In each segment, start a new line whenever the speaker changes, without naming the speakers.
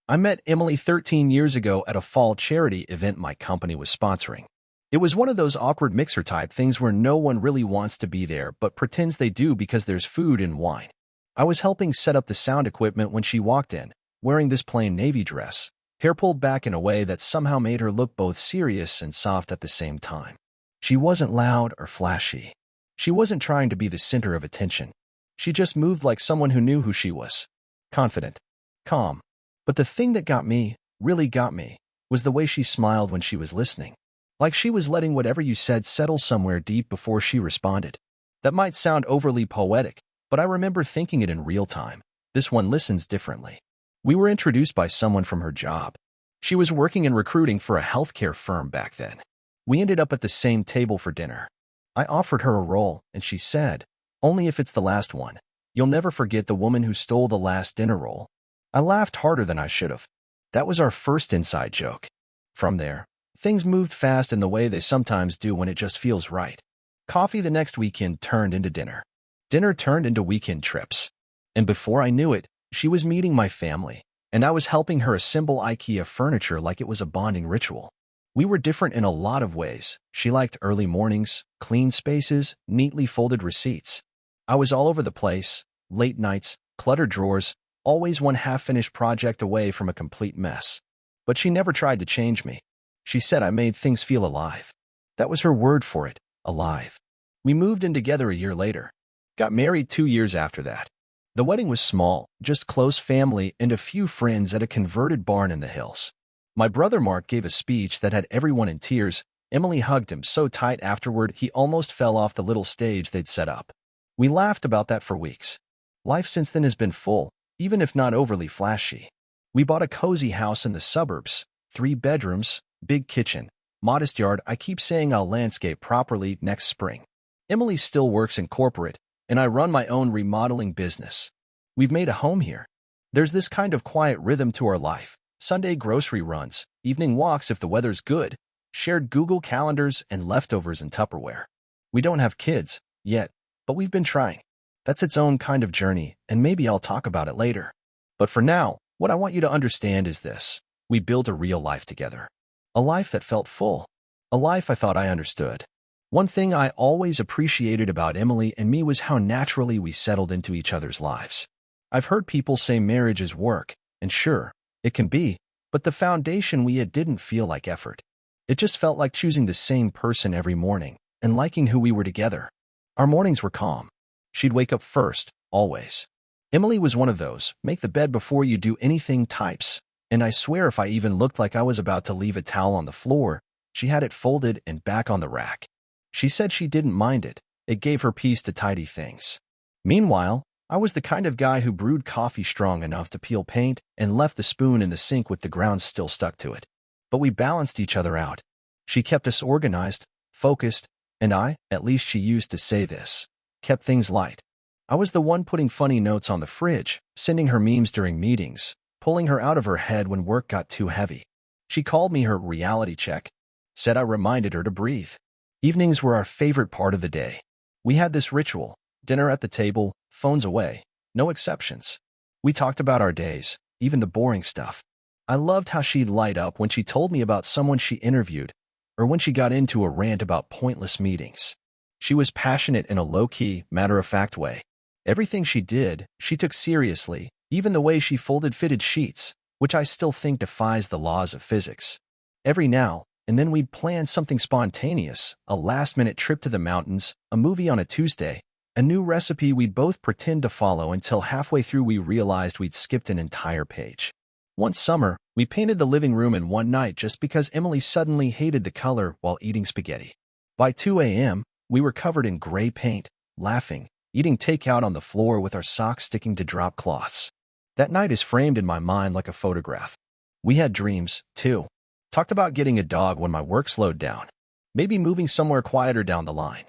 I met Emily 13 years ago at a fall charity event my company was sponsoring. It was one of those awkward mixer-type things where no one really wants to be there but pretends they do because there's food and wine. I was helping set up the sound equipment when she walked in, wearing this plain navy dress, hair pulled back in a way that somehow made her look both serious and soft at the same time. She wasn't loud or flashy. She wasn't trying to be the center of attention. She just moved like someone who knew who she was. Confident. Calm. But the thing that got me, really got me, was the way she smiled when she was listening. Like she was letting whatever you said settle somewhere deep before she responded. That might sound overly poetic, but I remember thinking it in real time. This one listens differently. We were introduced by someone from her job. She was working in recruiting for a healthcare firm back then. We ended up at the same table for dinner. I offered her a role, and she said, "Only if it's the last one. You'll never forget the woman who stole the last dinner roll." I laughed harder than I should have. That was our first inside joke. From there, things moved fast in the way they sometimes do when it just feels right. Coffee the next weekend turned into dinner. Dinner turned into weekend trips. And before I knew it, she was meeting my family, and I was helping her assemble IKEA furniture like it was a bonding ritual. We were different in a lot of ways. She liked early mornings, clean spaces, neatly folded receipts. I was all over the place, late nights, cluttered drawers, always one half-finished project away from a complete mess. But she never tried to change me. She said I made things feel alive. That was her word for it, alive. We moved in together a year later. Got married 2 years after that. The wedding was small, just close family and a few friends at a converted barn in the hills. My brother Mark gave a speech that had everyone in tears. Emily hugged him so tight afterward he almost fell off the little stage they'd set up. We laughed about that for weeks. Life since then has been full, even if not overly flashy. We bought a cozy house in the suburbs, 3 bedrooms, big kitchen, modest yard. I keep saying I'll landscape properly next spring. Emily still works in corporate, and I run my own remodeling business. We've made a home here. There's this kind of quiet rhythm to our life. Sunday grocery runs, evening walks if the weather's good, shared Google calendars, and leftovers in Tupperware. We don't have kids, yet, but we've been trying. That's its own kind of journey, and maybe I'll talk about it later. But for now, what I want you to understand is this. We built a real life together. A life that felt full. A life I thought I understood. One thing I always appreciated about Emily and me was how naturally we settled into each other's lives. I've heard people say marriage is work, and sure, it can be, but the foundation we had didn't feel like effort. It just felt like choosing the same person every morning and liking who we were together. Our mornings were calm. She'd wake up first, always. Emily was one of those, make the bed before you do anything types, and I swear if I even looked like I was about to leave a towel on the floor, she had it folded and back on the rack. She said she didn't mind it. It gave her peace to tidy things. Meanwhile, I was the kind of guy who brewed coffee strong enough to peel paint and left the spoon in the sink with the grounds still stuck to it. But we balanced each other out. She kept us organized, focused, and I, at least she used to say this, kept things light. I was the one putting funny notes on the fridge, sending her memes during meetings, pulling her out of her head when work got too heavy. She called me her reality check, said I reminded her to breathe. Evenings were our favorite part of the day. We had this ritual, dinner at the table, phones away, no exceptions. We talked about our days, even the boring stuff. I loved how she'd light up when she told me about someone she interviewed, or when she got into a rant about pointless meetings. She was passionate in a low-key, matter-of-fact way. Everything she did, she took seriously, even the way she folded fitted sheets, which I still think defies the laws of physics. Every now and then we'd plan something spontaneous, a last-minute trip to the mountains, a movie on a Tuesday, a new recipe we'd both pretend to follow until halfway through we realized we'd skipped an entire page. One summer, we painted the living room in one night just because Emily suddenly hated the color while eating spaghetti. By 2 a.m., we were covered in gray paint, laughing, eating takeout on the floor with our socks sticking to drop cloths. That night is framed in my mind like a photograph. We had dreams, too. Talked about getting a dog when my work slowed down. Maybe moving somewhere quieter down the line.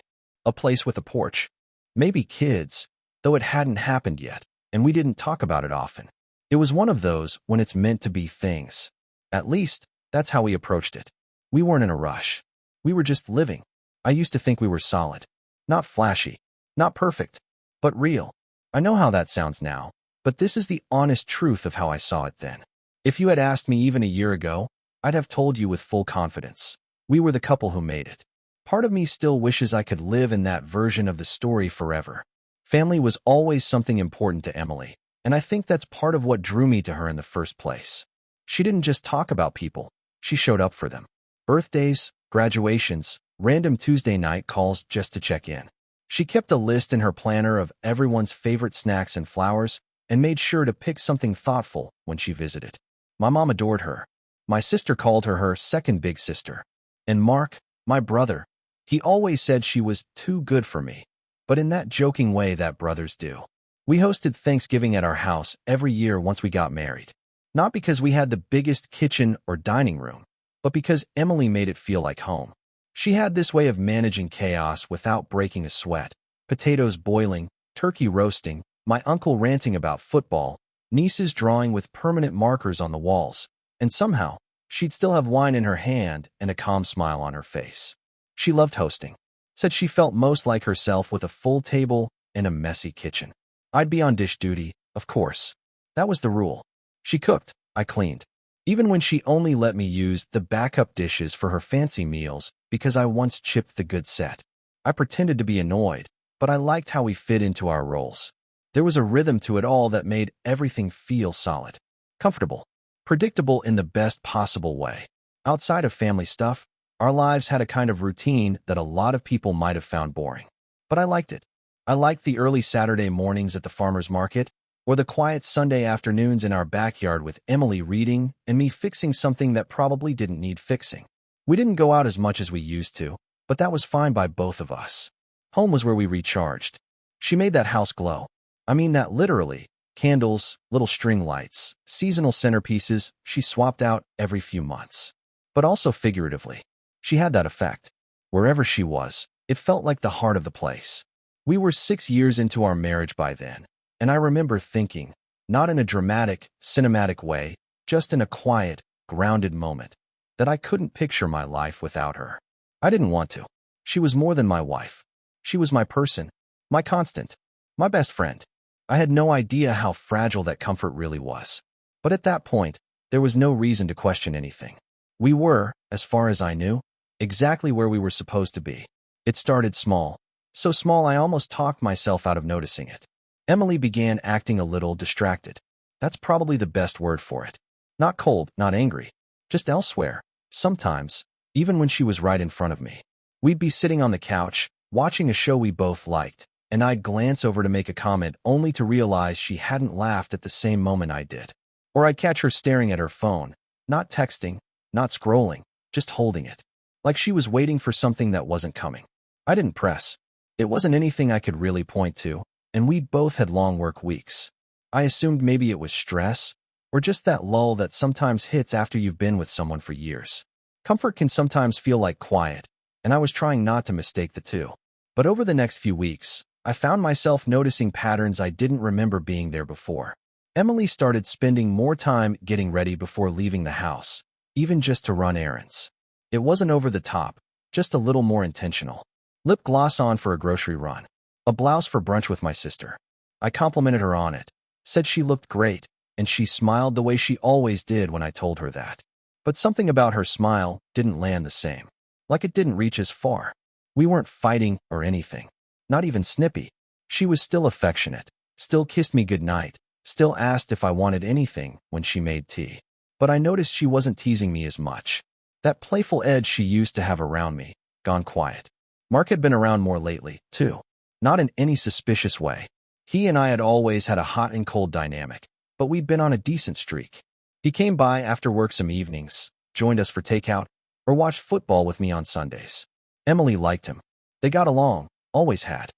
A place with a porch. Maybe kids, though it hadn't happened yet, and we didn't talk about it often. It was one of those when it's meant to be things. At least, that's how we approached it. We weren't in a rush. We were just living. I used to think we were solid. Not flashy. Not perfect. But real. I know how that sounds now, but this is the honest truth of how I saw it then. If you had asked me even a year ago, I'd have told you with full confidence. We were the couple who made it. Part of me still wishes I could live in that version of the story forever. Family was always something important to Emily, and I think that's part of what drew me to her in the first place. She didn't just talk about people, she showed up for them. Birthdays, graduations, random Tuesday night calls just to check in. She kept a list in her planner of everyone's favorite snacks and flowers and made sure to pick something thoughtful when she visited. My mom adored her. My sister called her her second big sister. And Mark, my brother, he always said she was too good for me, but in that joking way that brothers do. We hosted Thanksgiving at our house every year once we got married. Not because we had the biggest kitchen or dining room, but because Emily made it feel like home. She had this way of managing chaos without breaking a sweat. Potatoes boiling, turkey roasting, my uncle ranting about football, nieces drawing with permanent markers on the walls, and somehow, she'd still have wine in her hand and a calm smile on her face. She loved hosting. Said she felt most like herself with a full table and a messy kitchen. I'd be on dish duty, of course. That was the rule. She cooked, I cleaned. Even when she only let me use the backup dishes for her fancy meals because I once chipped the good set. I pretended to be annoyed, but I liked how we fit into our roles. There was a rhythm to it all that made everything feel solid, comfortable, predictable in the best possible way. Outside of family stuff, our lives had a kind of routine that a lot of people might have found boring. But I liked it. I liked the early Saturday mornings at the farmer's market, or the quiet Sunday afternoons in our backyard with Emily reading and me fixing something that probably didn't need fixing. We didn't go out as much as we used to, but that was fine by both of us. Home was where we recharged. She made that house glow. I mean that literally. Candles, little string lights, seasonal centerpieces she swapped out every few months. But also figuratively. She had that effect. Wherever she was, it felt like the heart of the place. We were 6 years into our marriage by then, and I remember thinking, not in a dramatic, cinematic way, just in a quiet, grounded moment, that I couldn't picture my life without her. I didn't want to. She was more than my wife. She was my person, my constant, my best friend. I had no idea how fragile that comfort really was. But at that point, there was no reason to question anything. We were, as far as I knew, exactly where we were supposed to be. It started small. So small I almost talked myself out of noticing it. Emily began acting a little distracted. That's probably the best word for it. Not cold, not angry. Just elsewhere. Sometimes, even when she was right in front of me. We'd be sitting on the couch, watching a show we both liked, and I'd glance over to make a comment only to realize she hadn't laughed at the same moment I did. Or I'd catch her staring at her phone, not texting, not scrolling, just holding it. Like she was waiting for something that wasn't coming. I didn't press. It wasn't anything I could really point to, and we both had long work weeks. I assumed maybe it was stress, or just that lull that sometimes hits after you've been with someone for years. Comfort can sometimes feel like quiet, and I was trying not to mistake the two. But over the next few weeks, I found myself noticing patterns I didn't remember being there before. Emily started spending more time getting ready before leaving the house, even just to run errands. It wasn't over the top, just a little more intentional. Lip gloss on for a grocery run. A blouse for brunch with my sister. I complimented her on it, said she looked great, and she smiled the way she always did when I told her that. But something about her smile didn't land the same. Like it didn't reach as far. We weren't fighting or anything. Not even snippy. She was still affectionate, still kissed me goodnight, still asked if I wanted anything when she made tea. But I noticed she wasn't teasing me as much. That playful edge she used to have around me, gone quiet. Mark had been around more lately, too. Not in any suspicious way. He and I had always had a hot and cold dynamic, but we'd been on a decent streak. He came by after work some evenings, joined us for takeout, or watched football with me on Sundays. Emily liked him. They got along, always had.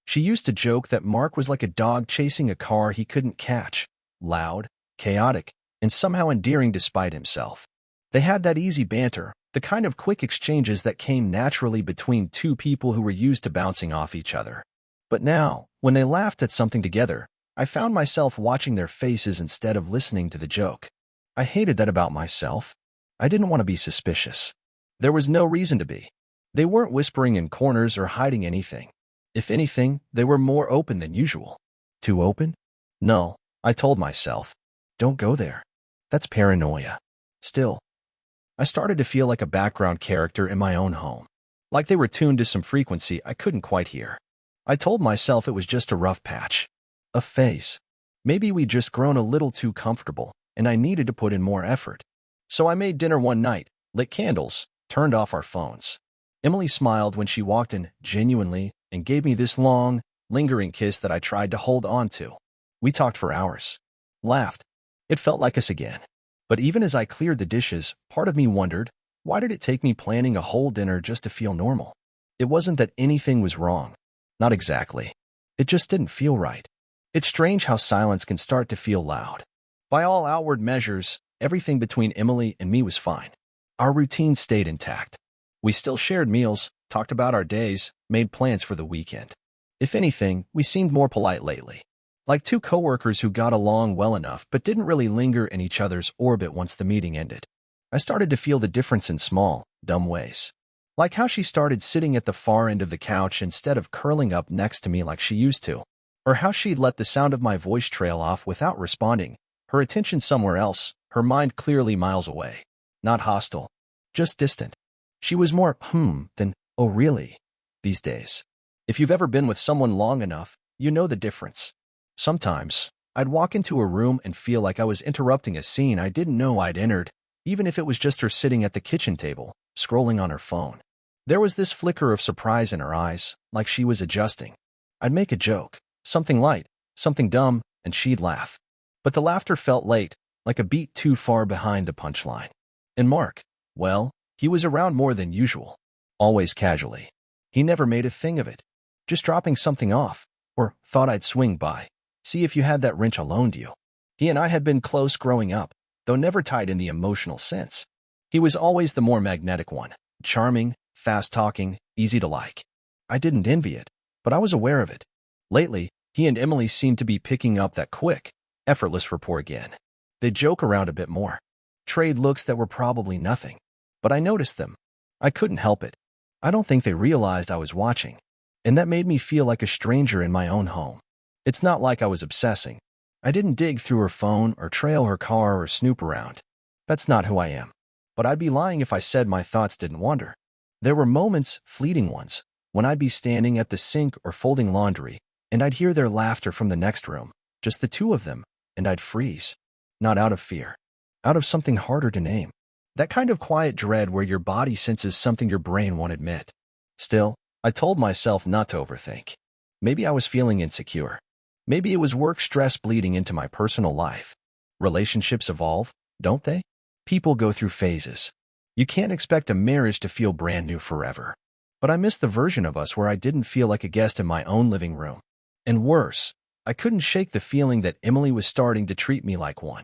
She used to joke that Mark was like a dog chasing a car he couldn't catch, loud, chaotic, and somehow endearing despite himself. They had that easy banter, the kind of quick exchanges that came naturally between two people who were used to bouncing off each other. But now, when they laughed at something together, I found myself watching their faces instead of listening to the joke. I hated that about myself. I didn't want to be suspicious. There was no reason to be. They weren't whispering in corners or hiding anything. If anything, they were more open than usual. Too open? No, I told myself. Don't go there. That's paranoia. Still, I started to feel like a background character in my own home. Like they were tuned to some frequency I couldn't quite hear. I told myself it was just a rough patch. A phase. Maybe we'd just grown a little too comfortable, and I needed to put in more effort. So I made dinner one night, lit candles, turned off our phones. Emily smiled when she walked in, genuinely, and gave me this long, lingering kiss that I tried to hold on to. We talked for hours. Laughed. It felt like us again. But even as I cleared the dishes, part of me wondered, why did it take me planning a whole dinner just to feel normal? It wasn't that anything was wrong. Not exactly. It just didn't feel right. It's strange how silence can start to feel loud. By all outward measures, everything between Emily and me was fine. Our routine stayed intact. We still shared meals, talked about our days, made plans for the weekend. If anything, we seemed more polite lately. Like two coworkers who got along well enough but didn't really linger in each other's orbit once the meeting ended. I started to feel the difference in small, dumb ways. Like how she started sitting at the far end of the couch instead of curling up next to me like she used to. Or how she'd let the sound of my voice trail off without responding, her attention somewhere else, her mind clearly miles away. Not hostile, just distant. She was more, than, oh really, these days. If you've ever been with someone long enough, you know the difference. Sometimes, I'd walk into a room and feel like I was interrupting a scene I didn't know I'd entered, even if it was just her sitting at the kitchen table, scrolling on her phone. There was this flicker of surprise in her eyes, like she was adjusting. I'd make a joke, something light, something dumb, and she'd laugh. But the laughter felt late, like a beat too far behind the punchline. And Mark, well, he was around more than usual. Always casually. He never made a thing of it. Just dropping something off, or thought I'd swing by. See if you had that wrench I loaned you. He and I had been close growing up, though never tied in the emotional sense. He was always the more magnetic one, charming, fast-talking, easy to like. I didn't envy it, but I was aware of it. Lately, he and Emily seemed to be picking up that quick, effortless rapport again. They'd joke around a bit more, trade looks that were probably nothing. But I noticed them. I couldn't help it. I don't think they realized I was watching, and that made me feel like a stranger in my own home. It's not like I was obsessing. I didn't dig through her phone or trail her car or snoop around. That's not who I am. But I'd be lying if I said my thoughts didn't wander. There were moments, fleeting ones, when I'd be standing at the sink or folding laundry, and I'd hear their laughter from the next room, just the two of them, and I'd freeze. Not out of fear. Out of something harder to name. That kind of quiet dread where your body senses something your brain won't admit. Still, I told myself not to overthink. Maybe I was feeling insecure. Maybe it was work stress bleeding into my personal life. Relationships evolve, don't they? People go through phases. You can't expect a marriage to feel brand new forever. But I missed the version of us where I didn't feel like a guest in my own living room. And worse, I couldn't shake the feeling that Emily was starting to treat me like one.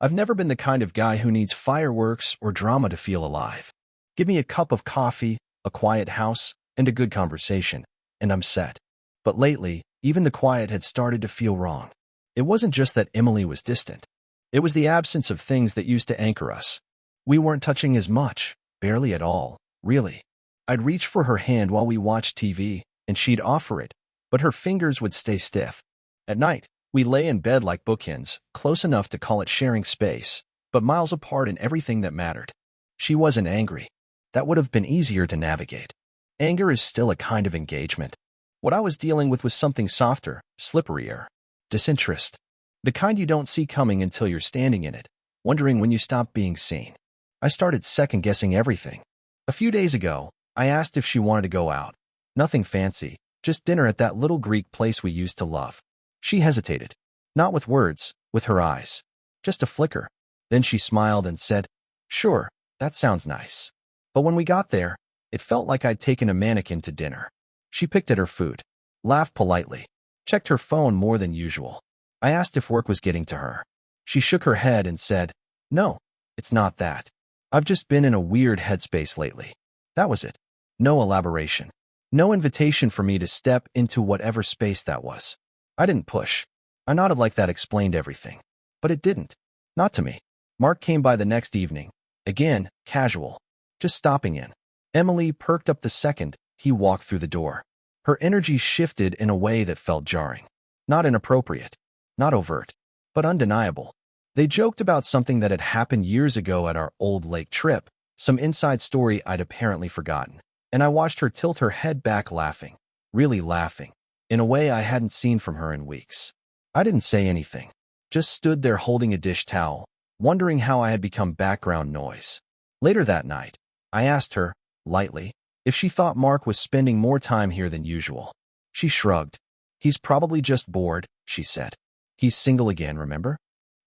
I've never been the kind of guy who needs fireworks or drama to feel alive. Give me a cup of coffee, a quiet house, and a good conversation, and I'm set. But lately, even the quiet had started to feel wrong. It wasn't just that Emily was distant. It was the absence of things that used to anchor us. We weren't touching as much, barely at all, really. I'd reach for her hand while we watched TV, and she'd offer it, but her fingers would stay stiff. At night, we lay in bed like bookends, close enough to call it sharing space, but miles apart in everything that mattered. She wasn't angry. That would have been easier to navigate. Anger is still a kind of engagement. What I was dealing with was something softer, slipperier. Disinterest. The kind you don't see coming until you're standing in it, wondering when you stop being seen. I started second-guessing everything. A few days ago, I asked if she wanted to go out. Nothing fancy, just dinner at that little Greek place we used to love. She hesitated. Not with words, with her eyes. Just a flicker. Then she smiled and said, "Sure, that sounds nice." But when we got there, it felt like I'd taken a mannequin to dinner. She picked at her food, laughed politely, checked her phone more than usual. I asked if work was getting to her. She shook her head and said, "No, it's not that. I've just been in a weird headspace lately." That was it. No elaboration. No invitation for me to step into whatever space that was. I didn't push. I nodded like that explained everything. But it didn't. Not to me. Mark came by the next evening. Again, casual. Just stopping in. Emily perked up the second he walked through the door. Her energy shifted in a way that felt jarring. Not inappropriate. Not overt. But undeniable. They joked about something that had happened years ago at our old lake trip, some inside story I'd apparently forgotten. And I watched her tilt her head back laughing, really laughing, in a way I hadn't seen from her in weeks. I didn't say anything, just stood there holding a dish towel, wondering how I had become background noise. Later that night, I asked her, lightly, if she thought Mark was spending more time here than usual. She shrugged. He's probably just bored, she said. He's single again, remember?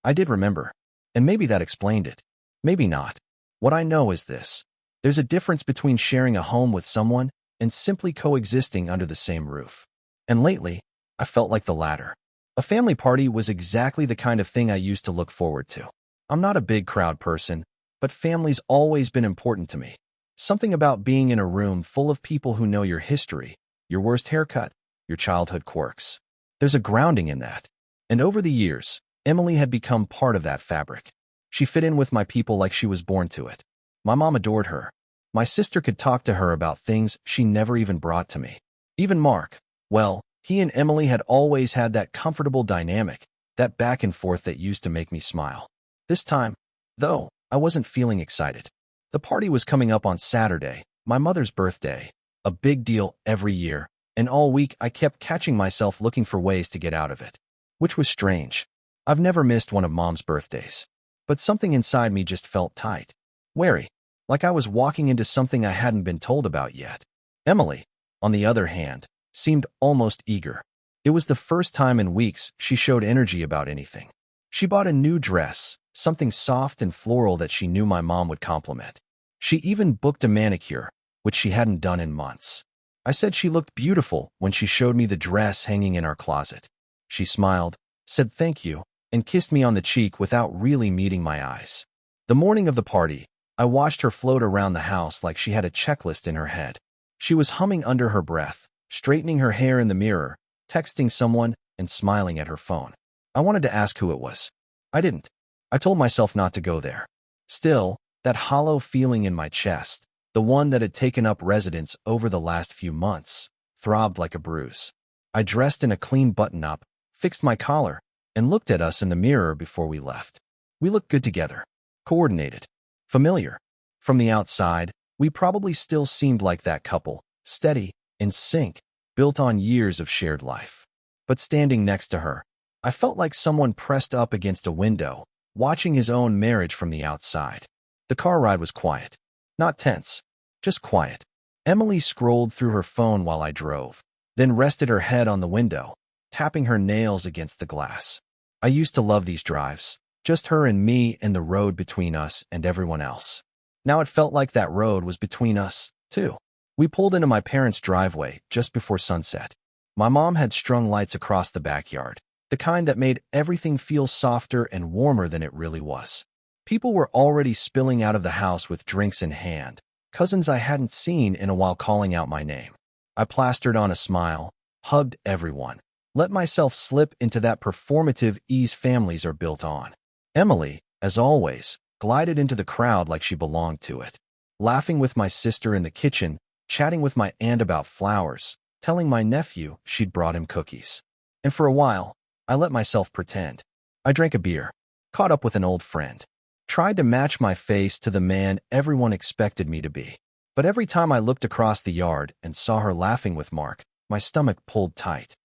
I did remember. And maybe that explained it. Maybe not. What I know is this. There's a difference between sharing a home with someone and simply coexisting under the same roof. And lately, I felt like the latter. A family party was exactly the kind of thing I used to look forward to. I'm not a big crowd person, but family's always been important to me. Something about being in a room full of people who know your history, your worst haircut, your childhood quirks. There's a grounding in that. And over the years, Emily had become part of that fabric. She fit in with my people like she was born to it. My mom adored her. My sister could talk to her about things she never even brought to me. Even Mark, well, he and Emily had always had that comfortable dynamic, that back and forth that used to make me smile. This time, though, I wasn't feeling excited. The party was coming up on Saturday, my mother's birthday, a big deal every year, and all week I kept catching myself looking for ways to get out of it. Which was strange. I've never missed one of Mom's birthdays. But something inside me just felt tight, wary, like I was walking into something I hadn't been told about yet. Emily, on the other hand, seemed almost eager. It was the first time in weeks she showed energy about anything. She bought a new dress, something soft and floral that she knew my mom would compliment. She even booked a manicure, which she hadn't done in months. I said she looked beautiful when she showed me the dress hanging in our closet. She smiled, said thank you, and kissed me on the cheek without really meeting my eyes. The morning of the party, I watched her float around the house like she had a checklist in her head. She was humming under her breath, straightening her hair in the mirror, texting someone, and smiling at her phone. I wanted to ask who it was. I didn't. I told myself not to go there. Still, that hollow feeling in my chest, the one that had taken up residence over the last few months, throbbed like a bruise. I dressed in a clean button-up, fixed my collar, and looked at us in the mirror before we left. We looked good together, coordinated, familiar. From the outside, we probably still seemed like that couple, steady, in sync, built on years of shared life. But standing next to her, I felt like someone pressed up against a window, watching his own marriage from the outside. The car ride was quiet. Not tense, just quiet. Emily scrolled through her phone while I drove, then rested her head on the window, tapping her nails against the glass. I used to love these drives, just her and me and the road between us and everyone else. Now it felt like that road was between us, too. We pulled into my parents' driveway just before sunset. My mom had strung lights across the backyard, the kind that made everything feel softer and warmer than it really was. People were already spilling out of the house with drinks in hand, cousins I hadn't seen in a while calling out my name. I plastered on a smile, hugged everyone, let myself slip into that performative ease families are built on. Emily, as always, glided into the crowd like she belonged to it, laughing with my sister in the kitchen, chatting with my aunt about flowers, telling my nephew she'd brought him cookies. And for a while, I let myself pretend. I drank a beer, caught up with an old friend, tried to match my face to the man everyone expected me to be. But every time I looked across the yard and saw her laughing with Mark, my stomach pulled tight.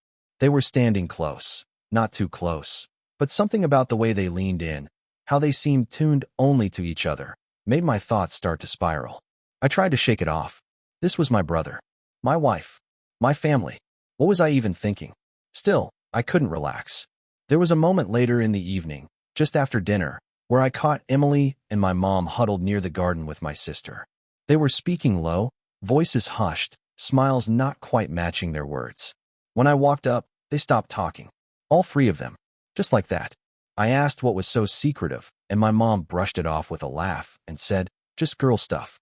They were standing close, not too close, but something about the way they leaned in, how they seemed tuned only to each other, made my thoughts start to spiral. I tried to shake it off. This was my brother, my wife, my family. What was I even thinking? Still, I couldn't relax. There was a moment later in the evening, just after dinner, where I caught Emily and my mom huddled near the garden with my sister. They were speaking low, voices hushed, smiles not quite matching their words. When I walked up, they stopped talking. All three of them. Just like that. I asked what was so secretive, and my mom brushed it off with a laugh and said, just girl stuff.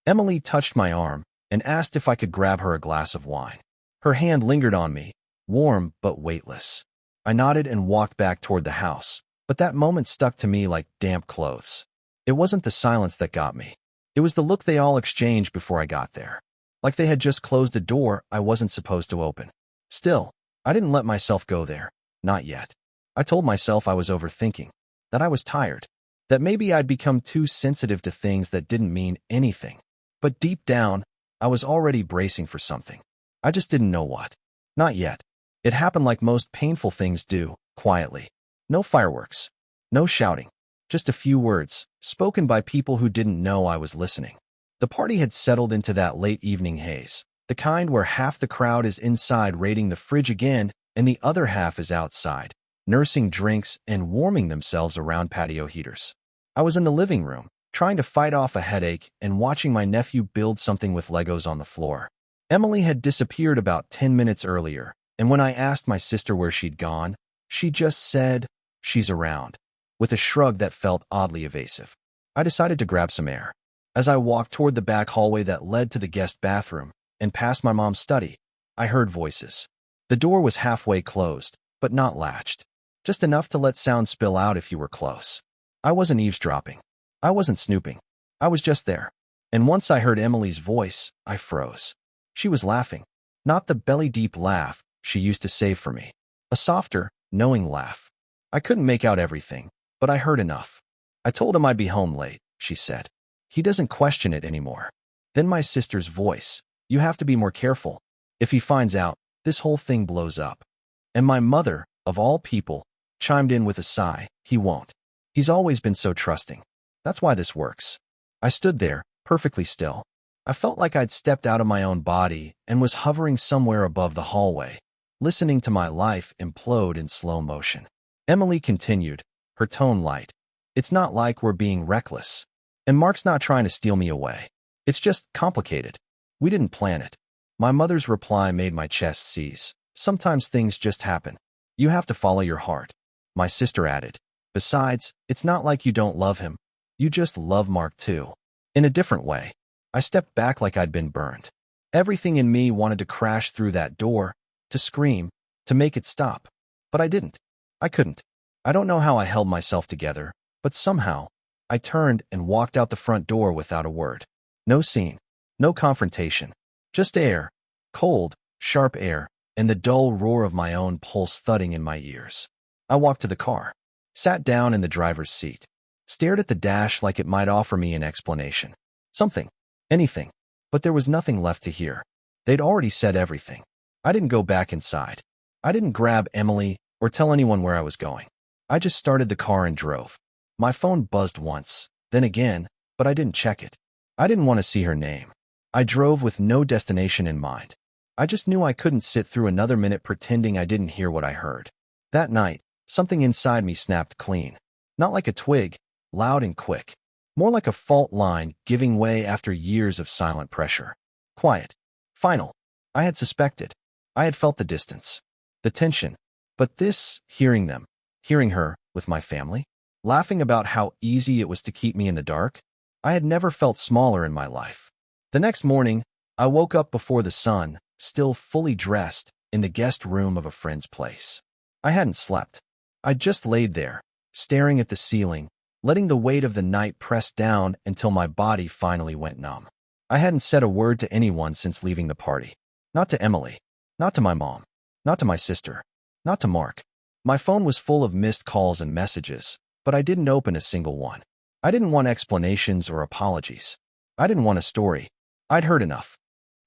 Emily touched my arm and asked if I could grab her a glass of wine. Her hand lingered on me, warm but weightless. I nodded and walked back toward the house, but that moment stuck to me like damp clothes. It wasn't the silence that got me. It was the look they all exchanged before I got there. Like they had just closed a door I wasn't supposed to open. Still, I didn't let myself go there. Not yet. I told myself I was overthinking. that I was tired, that maybe I'd become too sensitive to things that didn't mean anything. But deep down, I was already bracing for something. I just didn't know what. Not yet. It happened like most painful things do, quietly. No fireworks. No shouting. Just a few words, spoken by people who didn't know I was listening. The party had settled into that late evening haze, the kind where half the crowd is inside raiding the fridge again and the other half is outside, nursing drinks and warming themselves around patio heaters. I was in the living room, trying to fight off a headache and watching my nephew build something with Legos on the floor. Emily had disappeared about 10 minutes earlier, and when I asked my sister where she'd gone, she just said, "She's around," with a shrug that felt oddly evasive. I decided to grab some air. As I walked toward the back hallway that led to the guest bathroom and past my mom's study, I heard voices. The door was halfway closed, but not latched. Just enough to let sound spill out if you were close. I wasn't eavesdropping. I wasn't snooping. I was just there. And once I heard Emily's voice, I froze. She was laughing. Not the belly-deep laugh she used to save for me. A softer, knowing laugh. I couldn't make out everything, but I heard enough. "I told him I'd be home late," she said. "He doesn't question it anymore." Then my sister's voice. "You have to be more careful. If he finds out, this whole thing blows up." And my mother, of all people, chimed in with a sigh. "He won't. He's always been so trusting. That's why this works." I stood there, perfectly still. I felt like I'd stepped out of my own body and was hovering somewhere above the hallway, listening to my life implode in slow motion. Emily continued, her tone light. "It's not like we're being reckless. And Mark's not trying to steal me away. It's just complicated. We didn't plan it." My mother's reply made my chest seize. "Sometimes things just happen. You have to follow your heart." My sister added, "Besides, it's not like you don't love him. You just love Mark too. In a different way." I stepped back like I'd been burned. Everything in me wanted to crash through that door, to scream, to make it stop. But I didn't. I couldn't. I don't know how I held myself together, but somehow, I turned and walked out the front door without a word. No scene. No confrontation. Just air. Cold, sharp air, and the dull roar of my own pulse thudding in my ears. I walked to the car, sat down in the driver's seat, stared at the dash like it might offer me an explanation. Something. Anything. But there was nothing left to hear. They'd already said everything. I didn't go back inside. I didn't grab Emily or tell anyone where I was going. I just started the car and drove. My phone buzzed once, then again, but I didn't check it. I didn't want to see her name. I drove with no destination in mind. I just knew I couldn't sit through another minute pretending I didn't hear what I heard. That night, something inside me snapped clean. Not like a twig, loud and quick. More like a fault line giving way after years of silent pressure. Quiet. Final. I had suspected. I had felt the distance. The tension. But this, hearing them, hearing her, with my family, laughing about how easy it was to keep me in the dark, I had never felt smaller in my life. The next morning, I woke up before the sun, still fully dressed, in the guest room of a friend's place. I hadn't slept. I just laid there, staring at the ceiling, letting the weight of the night press down until my body finally went numb. I hadn't said a word to anyone since leaving the party. Not to Emily. Not to my mom. Not to my sister. Not to Mark. My phone was full of missed calls and messages, but I didn't open a single one. I didn't want explanations or apologies. I didn't want a story. I'd heard enough.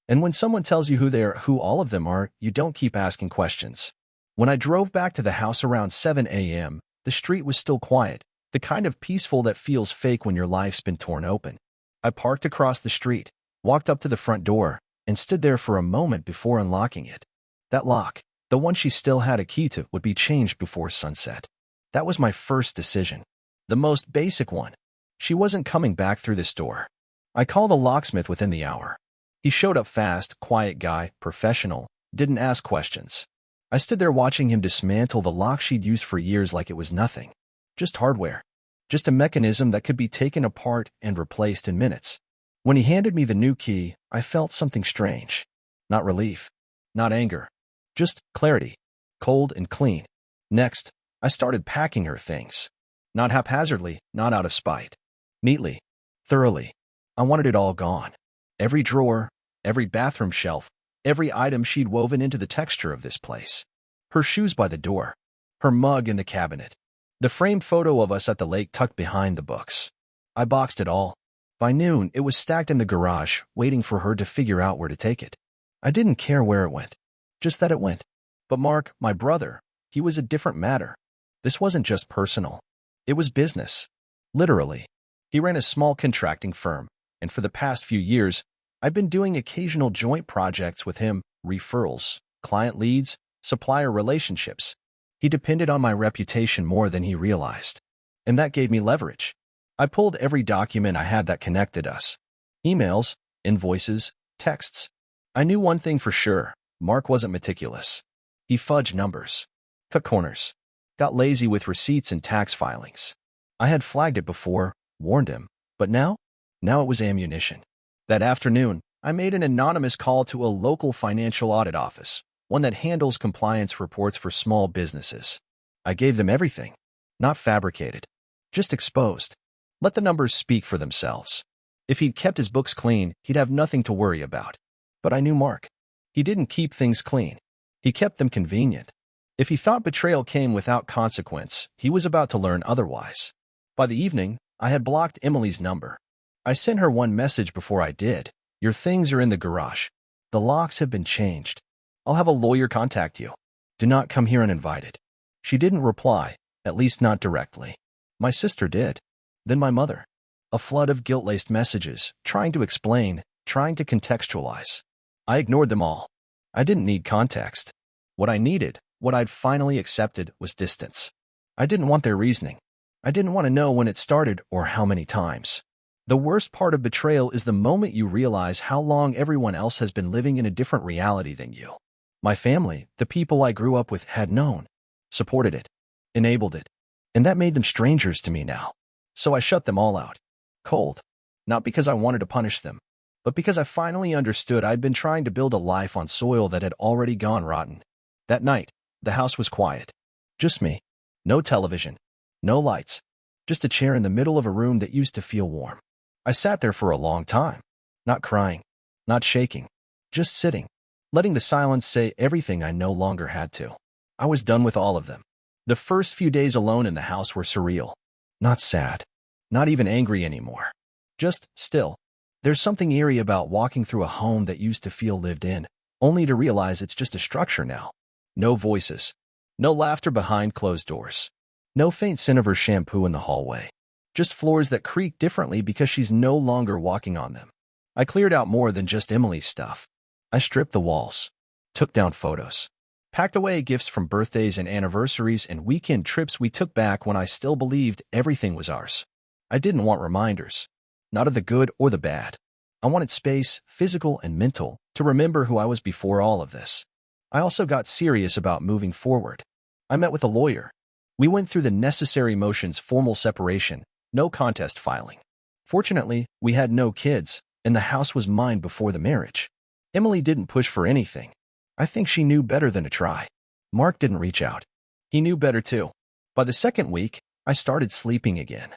And when someone tells you who all of them are, you don't keep asking questions. When I drove back to the house around 7 a.m., the street was still quiet, the kind of peaceful that feels fake when your life's been torn open. I parked across the street, walked up to the front door, and stood there for a moment before unlocking it. That lock, the one she still had a key to, would be changed before sunset. That was my first decision. The most basic one. She wasn't coming back through this door. I called the locksmith within the hour. He showed up fast, quiet guy, professional, didn't ask questions. I stood there watching him dismantle the lock she'd used for years like it was nothing. Just hardware. Just a mechanism that could be taken apart and replaced in minutes. When he handed me the new key, I felt something strange. Not relief. Not anger. Just clarity. Cold and clean. Next, I started packing her things. Not haphazardly, not out of spite. Neatly. Thoroughly. I wanted it all gone. Every drawer, every bathroom shelf, every item she'd woven into the texture of this place. Her shoes by the door. Her mug in the cabinet. The framed photo of us at the lake tucked behind the books. I boxed it all. By noon, it was stacked in the garage, waiting for her to figure out where to take it. I didn't care where it went, just that it went. But Mark, my brother, he was a different matter. This wasn't just personal. It was business. Literally. He ran a small contracting firm, and for the past few years, I've been doing occasional joint projects with him, referrals, client leads, supplier relationships. He depended on my reputation more than he realized. And that gave me leverage. I pulled every document I had that connected us. Emails, invoices, texts. I knew one thing for sure. Mark wasn't meticulous. He fudged numbers, cut corners, got lazy with receipts and tax filings. I had flagged it before, warned him, but now it was ammunition. That afternoon, I made an anonymous call to a local financial audit office, one that handles compliance reports for small businesses. I gave them everything, not fabricated, just exposed. Let the numbers speak for themselves. If he'd kept his books clean, he'd have nothing to worry about. But I knew Mark. He didn't keep things clean. He kept them convenient. If he thought betrayal came without consequence, he was about to learn otherwise. By the evening, I had blocked Emily's number. I sent her one message before I did. Your things are in the garage. The locks have been changed. I'll have a lawyer contact you. Do not come here uninvited. She didn't reply, at least not directly. My sister did. Then my mother. A flood of guilt-laced messages, trying to explain, trying to contextualize. I ignored them all. I didn't need context. What I needed, what I'd finally accepted, was distance. I didn't want their reasoning. I didn't want to know when it started or how many times. The worst part of betrayal is the moment you realize how long everyone else has been living in a different reality than you. My family, the people I grew up with, had known, supported it, enabled it, and that made them strangers to me now. So I shut them all out. Cold. Not because I wanted to punish them, but because I finally understood I'd been trying to build a life on soil that had already gone rotten. That night, the house was quiet. Just me. No television. No lights. Just a chair in the middle of a room that used to feel warm. I sat there for a long time. Not crying. Not shaking. Just sitting. Letting the silence say everything I no longer had to. I was done with all of them. The first few days alone in the house were surreal. Not sad. Not even angry anymore. Just still. There's something eerie about walking through a home that used to feel lived in, only to realize it's just a structure now. No voices. No laughter behind closed doors. No faint scent of her shampoo in the hallway. Just floors that creak differently because she's no longer walking on them. I cleared out more than just Emily's stuff. I stripped the walls. Took down photos. Packed away gifts from birthdays and anniversaries and weekend trips we took back when I still believed everything was ours. I didn't want reminders. Not of the good or the bad. I wanted space, physical and mental, to remember who I was before all of this. I also got serious about moving forward. I met with a lawyer. We went through the necessary motions: formal separation, no contest filing. Fortunately, we had no kids, and the house was mine before the marriage. Emily didn't push for anything. I think she knew better than to try. Mark didn't reach out. He knew better too. By the second week, I started sleeping again.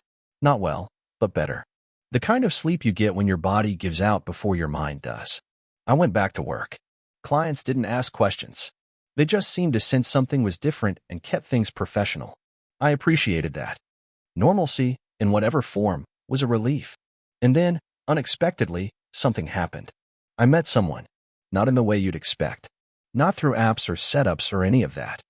Not well, but better. The kind of sleep you get when your body gives out before your mind does. I went back to work. Clients didn't ask questions. They just seemed to sense something was different and kept things professional. I appreciated that. Normalcy, in whatever form, was a relief. And then, unexpectedly, something happened. I met someone. Not in the way you'd expect. Not through apps or setups or any of that.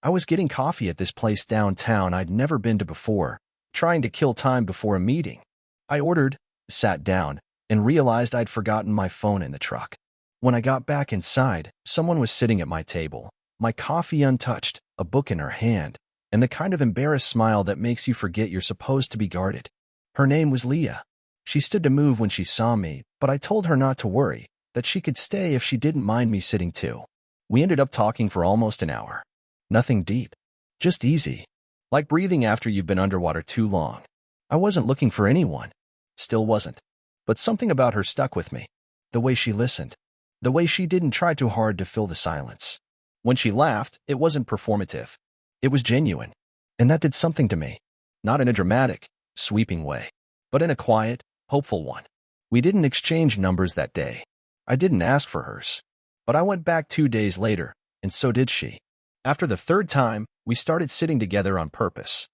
I was getting coffee at this place downtown I'd never been to before, trying to kill time before a meeting. I ordered, sat down, and realized I'd forgotten my phone in the truck. When I got back inside, someone was sitting at my table, my coffee untouched, a book in her hand, and the kind of embarrassed smile that makes you forget you're supposed to be guarded. Her name was Leah. She stood to move when she saw me, but I told her not to worry, that she could stay if she didn't mind me sitting too. We ended up talking for almost an hour. Nothing deep. Just easy. Like breathing after you've been underwater too long. I wasn't looking for anyone. Still wasn't. But something about her stuck with me. The way she listened. The way she didn't try too hard to fill the silence. When she laughed, it wasn't performative. It was genuine. And that did something to me. Not in a dramatic, sweeping way, but in a quiet, hopeful one. We didn't exchange numbers that day. I didn't ask for hers. But I went back 2 days later, and so did she. After the third time, we started sitting together on purpose.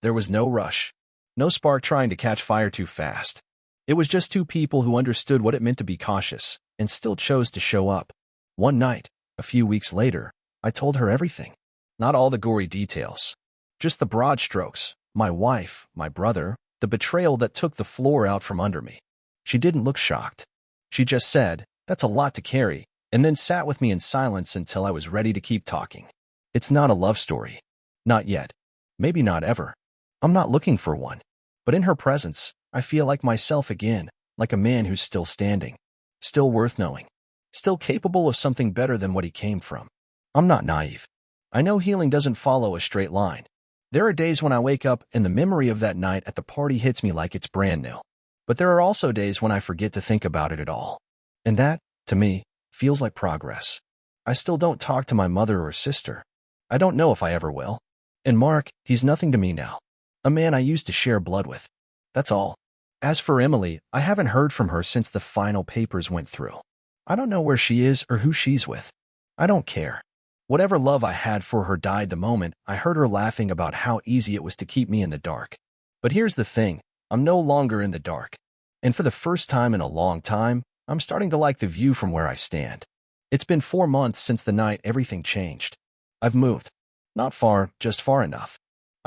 There was no rush, no spark trying to catch fire too fast. It was just two people who understood what it meant to be cautious and still chose to show up. One night, a few weeks later, I told her everything. Not all the gory details, just the broad strokes. My wife, my brother, the betrayal that took the floor out from under me. She didn't look shocked. She just said, "That's a lot to carry," and then sat with me in silence until I was ready to keep talking. It's not a love story. Not yet. Maybe not ever. I'm not looking for one. But in her presence, I feel like myself again, like a man who's still standing, still worth knowing, still capable of something better than what he came from. I'm not naive. I know healing doesn't follow a straight line. There are days when I wake up and the memory of that night at the party hits me like it's brand new. But there are also days when I forget to think about it at all. And that, to me, feels like progress. I still don't talk to my mother or sister. I don't know if I ever will. And Mark, he's nothing to me now. A man I used to share blood with. That's all. As for Emily, I haven't heard from her since the final papers went through. I don't know where she is or who she's with. I don't care. Whatever love I had for her died the moment I heard her laughing about how easy it was to keep me in the dark. But here's the thing, I'm no longer in the dark. And for the first time in a long time, I'm starting to like the view from where I stand. It's been 4 months since the night everything changed. I've moved. Not far, just far enough.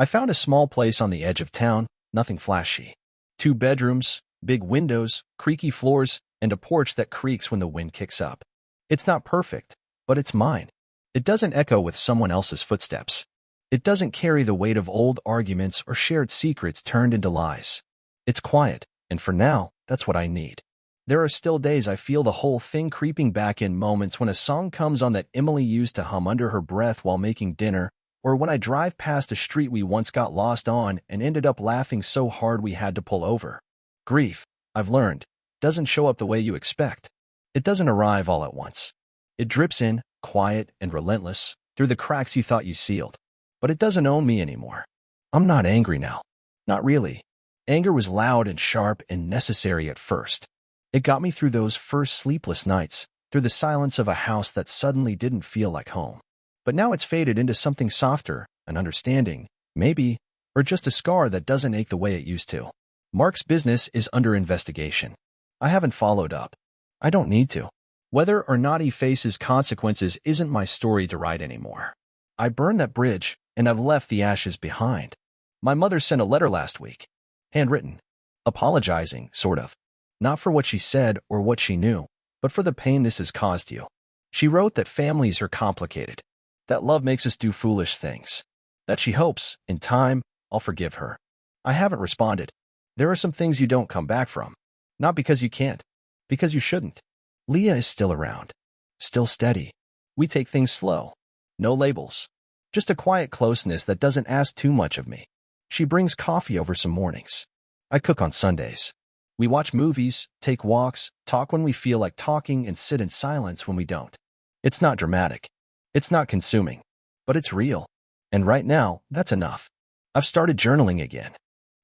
I found a small place on the edge of town, nothing flashy. 2 bedrooms, big windows, creaky floors, and a porch that creaks when the wind kicks up. It's not perfect, but it's mine. It doesn't echo with someone else's footsteps. It doesn't carry the weight of old arguments or shared secrets turned into lies. It's quiet, and for now, that's what I need. There are still days I feel the whole thing creeping back in, moments when a song comes on that Emily used to hum under her breath while making dinner, or when I drive past a street we once got lost on and ended up laughing so hard we had to pull over. Grief, I've learned, doesn't show up the way you expect. It doesn't arrive all at once. It drips in, quiet and relentless, through the cracks you thought you sealed. But it doesn't own me anymore. I'm not angry now. Not really. Anger was loud and sharp and necessary at first. It got me through those first sleepless nights, through the silence of a house that suddenly didn't feel like home. But now it's faded into something softer, an understanding, maybe, or just a scar that doesn't ache the way it used to. Mark's business is under investigation. I haven't followed up. I don't need to. Whether or not he faces consequences isn't my story to write anymore. I burned that bridge, and I've left the ashes behind. My mother sent a letter last week. Handwritten. Apologizing, sort of. Not for what she said or what she knew, but for the pain this has caused you. She wrote that families are complicated, that love makes us do foolish things, that she hopes, in time, I'll forgive her. I haven't responded. There are some things you don't come back from. Not because you can't, because you shouldn't. Leah is still around. Still steady. We take things slow. No labels. Just a quiet closeness that doesn't ask too much of me. She brings coffee over some mornings. I cook on Sundays. We watch movies, take walks, talk when we feel like talking, and sit in silence when we don't. It's not dramatic. It's not consuming. But it's real. And right now, that's enough. I've started journaling again.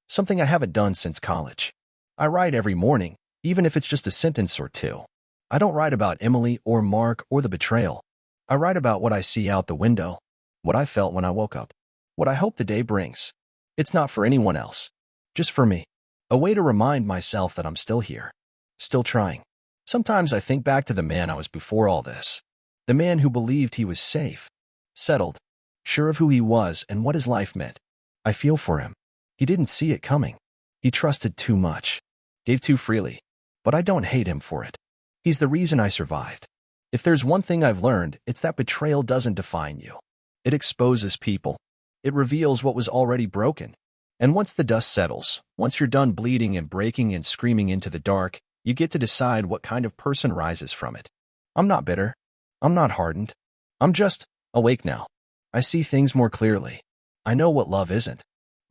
Something I haven't done since college. I write every morning, even if it's just a sentence or two. I don't write about Emily or Mark or the betrayal. I write about what I see out the window, what I felt when I woke up, what I hope the day brings. It's not for anyone else. Just for me. A way to remind myself that I'm still here. Still trying. Sometimes I think back to the man I was before all this. The man who believed he was safe. Settled. Sure of who he was and what his life meant. I feel for him. He didn't see it coming. He trusted too much. Gave too freely. But I don't hate him for it. He's the reason I survived. If there's one thing I've learned, it's that betrayal doesn't define you. It exposes people. It reveals what was already broken. And once the dust settles, once you're done bleeding and breaking and screaming into the dark, you get to decide what kind of person rises from it. I'm not bitter. I'm not hardened. I'm just awake now. I see things more clearly. I know what love isn't.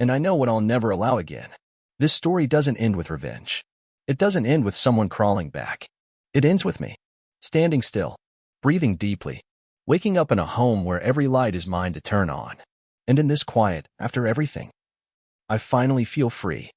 And I know what I'll never allow again. This story doesn't end with revenge. It doesn't end with someone crawling back. It ends with me. Standing still. Breathing deeply. Waking up in a home where every light is mine to turn on. And in this quiet, after everything, I finally feel free.